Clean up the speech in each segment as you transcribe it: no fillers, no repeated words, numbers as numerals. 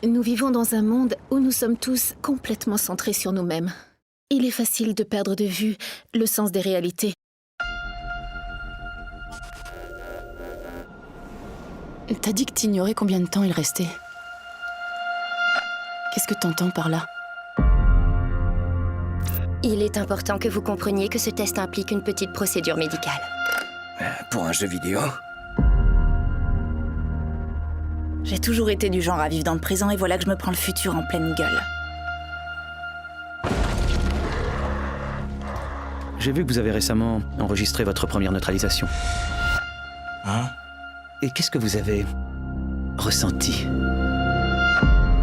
Nous vivons dans un monde où nous sommes tous complètement centrés sur nous-mêmes. Il est facile de perdre de vue le sens des réalités. T'as dit que t'ignorais combien de temps il restait. Qu'est-ce que t'entends par là? Il est important que vous compreniez que ce test implique une petite procédure médicale. Pour un jeu vidéo? J'ai toujours été du genre à vivre dans le présent et voilà que je me prends le futur en pleine gueule. J'ai vu que vous avez récemment enregistré votre première neutralisation. Hein? Et qu'est-ce que vous avez ressenti?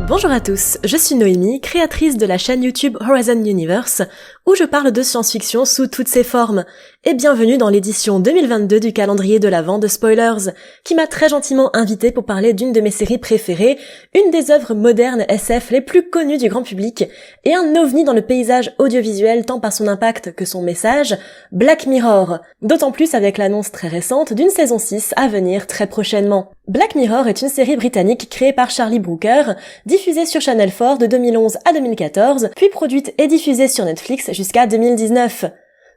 Bonjour à tous, je suis Noémie, créatrice de la chaîne YouTube Horizon Universe, où je parle de science-fiction sous toutes ses formes. Et bienvenue dans l'édition 2022 du calendrier de l'Avent de Spoilers, qui m'a très gentiment invitée pour parler d'une de mes séries préférées, une des œuvres modernes SF les plus connues du grand public, et un ovni dans le paysage audiovisuel tant par son impact que son message, Black Mirror. D'autant plus avec l'annonce très récente d'une saison 6 à venir très prochainement. Black Mirror est une série britannique créée par Charlie Brooker, diffusée sur Channel 4 de 2011 à 2014, puis produite et diffusée sur Netflix jusqu'à 2019.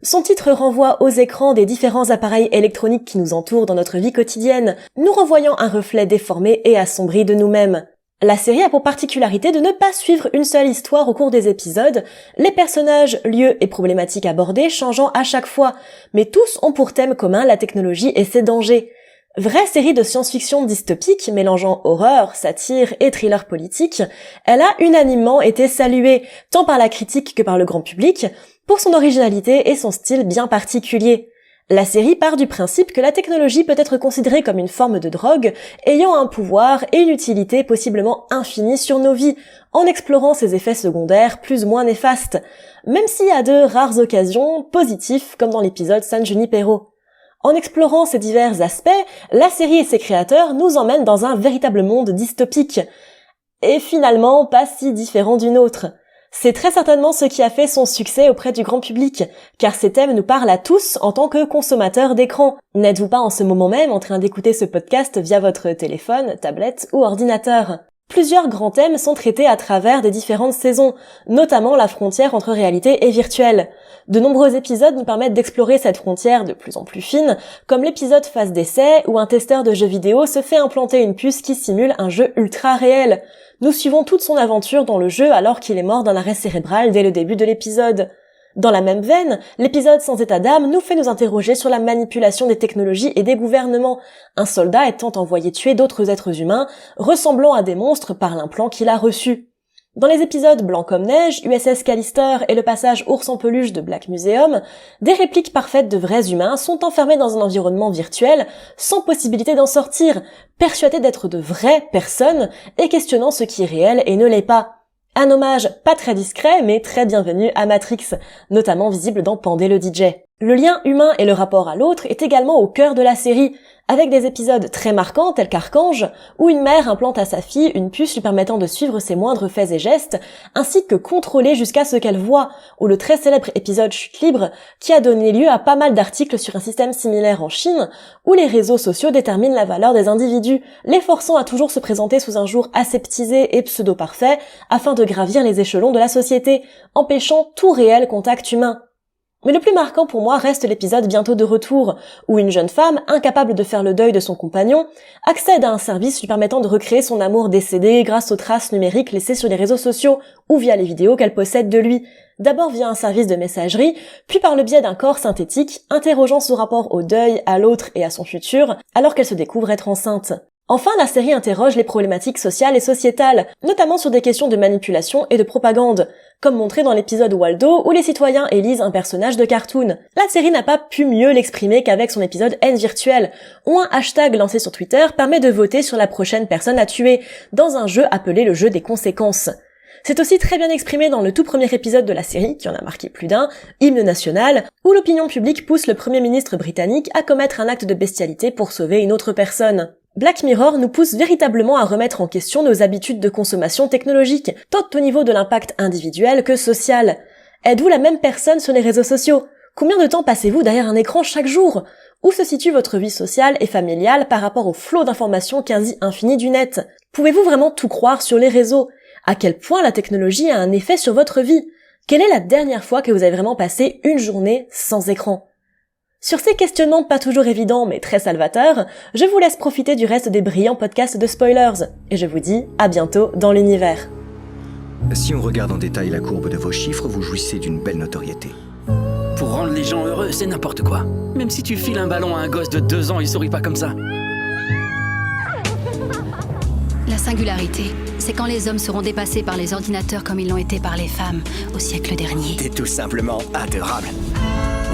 Son titre renvoie aux écrans des différents appareils électroniques qui nous entourent dans notre vie quotidienne, nous renvoyant un reflet déformé et assombri de nous-mêmes. La série a pour particularité de ne pas suivre une seule histoire au cours des épisodes, les personnages, lieux et problématiques abordés changeant à chaque fois, mais tous ont pour thème commun la technologie et ses dangers. Vraie série de science-fiction dystopique mélangeant horreur, satire et thriller politique, elle a unanimement été saluée, tant par la critique que par le grand public, pour son originalité et son style bien particulier. La série part du principe que la technologie peut être considérée comme une forme de drogue, ayant un pouvoir et une utilité possiblement infinie sur nos vies, en explorant ses effets secondaires plus ou moins néfastes, même s'il y a de rares occasions positifs comme dans l'épisode San Junipero. En explorant ces divers aspects, la série et ses créateurs nous emmènent dans un véritable monde dystopique, et finalement pas si différent d'une autre. C'est très certainement ce qui a fait son succès auprès du grand public, car ces thèmes nous parlent à tous en tant que consommateurs d'écran. N'êtes-vous pas en ce moment même en train d'écouter ce podcast via votre téléphone, tablette ou ordinateur ? Plusieurs grands thèmes sont traités à travers des différentes saisons, notamment la frontière entre réalité et virtuel. De nombreux épisodes nous permettent d'explorer cette frontière de plus en plus fine, comme l'épisode phase d'essai où un testeur de jeux vidéo se fait implanter une puce qui simule un jeu ultra réel. Nous suivons toute son aventure dans le jeu alors qu'il est mort d'un arrêt cérébral dès le début de l'épisode. Dans la même veine, l'épisode Sans état d'âme nous fait nous interroger sur la manipulation des technologies et des gouvernements, un soldat étant envoyé tuer d'autres êtres humains, ressemblant à des monstres par l'implant qu'il a reçu. Dans les épisodes Blanc comme neige, USS Callister et le passage Ours en peluche de Black Museum, des répliques parfaites de vrais humains sont enfermés dans un environnement virtuel, sans possibilité d'en sortir, persuadés d'être de vraies personnes et questionnant ce qui est réel et ne l'est pas. Un hommage pas très discret mais très bienvenu à Matrix, notamment visible dans Pandé le DJ. Le lien humain et le rapport à l'autre est également au cœur de la série, avec des épisodes très marquants tels qu'Archange, où une mère implante à sa fille une puce lui permettant de suivre ses moindres faits et gestes, ainsi que contrôler jusqu'à ce qu'elle voit, ou le très célèbre épisode Chute libre, qui a donné lieu à pas mal d'articles sur un système similaire en Chine, où les réseaux sociaux déterminent la valeur des individus, les forçant à toujours se présenter sous un jour aseptisé et pseudo-parfait, afin de gravir les échelons de la société, empêchant tout réel contact humain. Mais le plus marquant pour moi reste l'épisode Bientôt de retour, où une jeune femme, incapable de faire le deuil de son compagnon, accède à un service lui permettant de recréer son amour décédé grâce aux traces numériques laissées sur les réseaux sociaux ou via les vidéos qu'elle possède de lui, d'abord via un service de messagerie, puis par le biais d'un corps synthétique, interrogeant son rapport au deuil, à l'autre et à son futur, alors qu'elle se découvre être enceinte. Enfin, la série interroge les problématiques sociales et sociétales, notamment sur des questions de manipulation et de propagande, comme montré dans l'épisode Waldo où les citoyens élisent un personnage de cartoon. La série n'a pas pu mieux l'exprimer qu'avec son épisode Haine virtuelle, où un hashtag lancé sur Twitter permet de voter sur la prochaine personne à tuer, dans un jeu appelé le jeu des conséquences. C'est aussi très bien exprimé dans le tout premier épisode de la série, qui en a marqué plus d'un, Hymne national, où l'opinion publique pousse le Premier ministre britannique à commettre un acte de bestialité pour sauver une autre personne. Black Mirror nous pousse véritablement à remettre en question nos habitudes de consommation technologique, tant au niveau de l'impact individuel que social. Êtes-vous la même personne sur les réseaux sociaux? Combien de temps passez-vous derrière un écran chaque jour? Où se situe votre vie sociale et familiale par rapport au flot d'informations quasi infini du net? Pouvez-vous vraiment tout croire sur les réseaux? À quel point la technologie a un effet sur votre vie? Quelle est la dernière fois que vous avez vraiment passé une journée sans écran? Sur ces questionnements pas toujours évidents mais très salvateurs, je vous laisse profiter du reste des brillants podcasts de Spoilers. Et je vous dis à bientôt dans l'univers. Si on regarde en détail la courbe de vos chiffres, vous jouissez d'une belle notoriété. Pour rendre les gens heureux, c'est n'importe quoi. Même si tu files un ballon à un gosse de 2 ans, il sourit pas comme ça. La singularité, c'est quand les hommes seront dépassés par les ordinateurs comme ils l'ont été par les femmes au siècle dernier. T'es tout simplement adorable.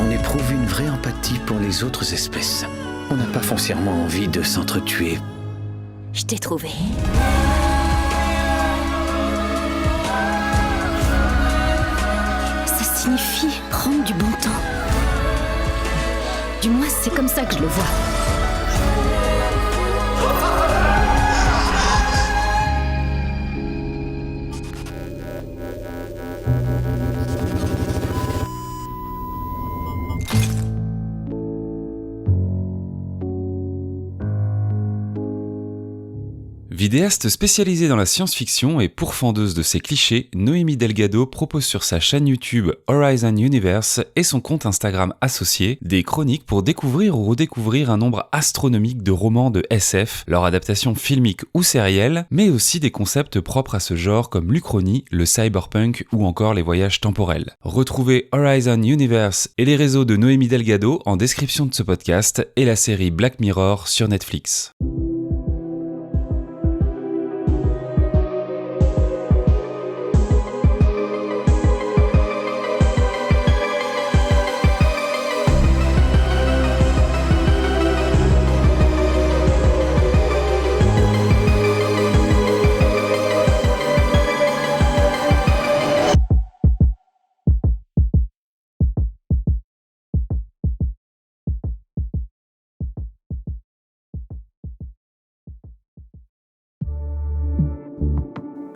On éprouve une vraie empathie pour les autres espèces. On n'a pas foncièrement envie de s'entretuer. Je t'ai trouvé. Ça signifie prendre du bon temps. Du moins, c'est comme ça que je le vois. Vidéaste spécialisée dans la science-fiction et pourfendeuse de ses clichés, Noémie Delgado propose sur sa chaîne YouTube Horizon Universe et son compte Instagram associé des chroniques pour découvrir ou redécouvrir un nombre astronomique de romans de SF, leur adaptation filmique ou sérielle, mais aussi des concepts propres à ce genre comme l'Uchronie, le cyberpunk ou encore les voyages temporels. Retrouvez Horizon Universe et les réseaux de Noémie Delgado en description de ce podcast et la série Black Mirror sur Netflix.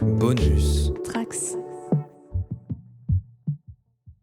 Bonus.